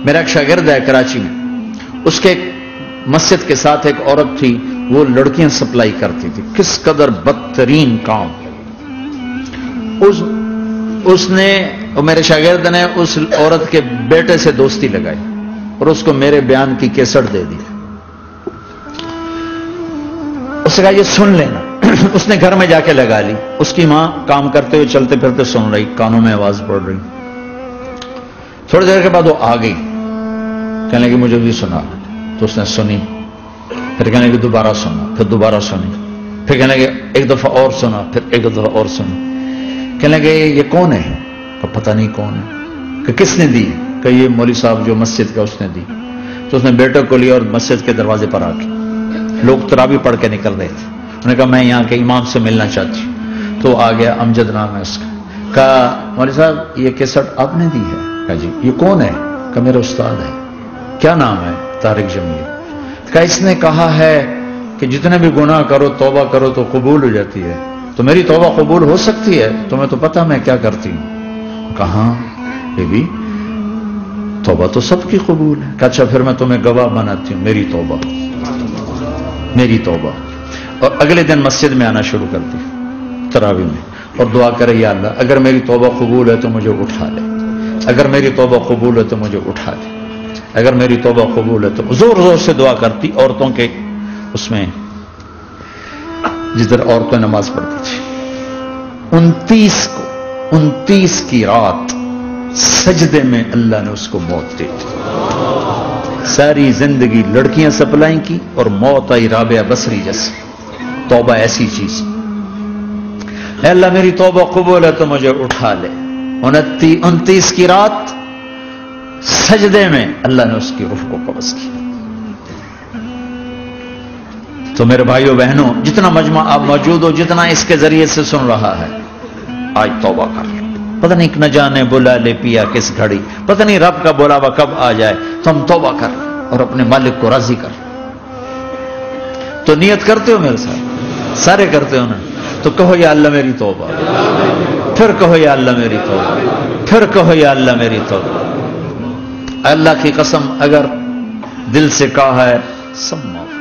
میرا ایک شاگرد ہے کراچی میں، اس کے مسجد کے ساتھ ایک عورت تھی، وہ لڑکیاں سپلائی کرتی تھی، کس قدر بدترین کام۔ اس نے، میرے شاگرد نے اس عورت کے بیٹے سے دوستی لگائی اور اس کو میرے بیان کی کیسٹ دے دی۔ اس نے کہا یہ سن لینا۔ اس نے گھر میں جا کے لگا لی، اس کی ماں کام کرتے ہوئے چلتے پھرتے سن رہی، کانوں میں آواز پڑ رہی۔ تھوڑی دیر کے بعد وہ آ گئی، کہنے لگی مجھے بھی سنا، تو اس نے سنی، پھر کہنے لگی دوبارہ سنا، پھر دوبارہ سنی، پھر کہنے لگی ایک دفعہ اور سنا، پھر ایک دفعہ اور سنی۔ کہنے لگے یہ کون ہے؟ کہ پتہ نہیں کون ہے۔ کہ کس نے دی؟ کہ یہ مولوی صاحب جو مسجد کا، اس نے دی۔ تو اس نے بیٹے کو لیا اور مسجد کے دروازے پر آ کے، لوگ تراویح پڑھ کے نکل رہے تھے، انہوں نے کہا میں یہاں کے امام سے ملنا چاہتی ہوں۔ تو آ گیا، امجد نام ہے اس کا۔ کہا مولوی صاحب یہ کیسٹ آپ نے دی ہے؟ کہا جی۔ یہ کون ہے؟ کہ میرا استاد ہے۔ کیا نام ہے؟ طارق جمیل۔ کہا اس نے کہا ہے کہ جتنے بھی گناہ کرو توبہ کرو تو قبول ہو جاتی ہے، تو میری توبہ قبول ہو سکتی ہے؟ تمہیں تو پتہ میں کیا کرتی ہوں۔ کہاں یہ بھی توبہ تو سب کی قبول ہے۔ کہ اچھا پھر میں تمہیں گواہ بناتی ہوں، میری توبہ، میری توبہ۔ اور اگلے دن مسجد میں آنا شروع کر دی تراویح میں، اور دعا کرے یا اللہ اگر میری توبہ قبول ہے تو مجھے اٹھا لے، اگر میری توبہ قبول ہے تو مجھے اٹھا لے، اگر میری توبہ قبول ہے تو زور زور سے دعا کرتی عورتوں کے اس میں، جدھر عورتیں نماز پڑھتی تھی۔ 29 کی رات سجدے میں اللہ نے اس کو موت دے دی۔ ساری زندگی لڑکیاں سپلائی کی اور موت آئی رابعہ بصری جیسی۔ توبہ ایسی چیز، اے اللہ میری توبہ قبول ہے تو مجھے اٹھا لے۔ 29 کی رات سجدے میں اللہ نے اس کی روح کو قبض کیا۔ تو میرے بھائیوں بہنوں، جتنا مجمع آپ موجود ہو، جتنا اس کے ذریعے سے سن رہا ہے، آج توبہ کر لو۔ پتہ نہیں نہ جانے بلا لے پیا کس گھڑی، پتہ نہیں رب کا بلاوا کب آ جائے، تو ہم توبہ کر اور اپنے مالک کو راضی کر۔ تو نیت کرتے ہو میرے ساتھ؟ سارے کرتے ہو نا؟ تو کہو یا اللہ میری توبہ، پھر کہو یا اللہ میری توبہ، پھر کہو یا اللہ میری توبہ۔ اللہ کی قسم اگر دل سے کہا ہے سب معاف۔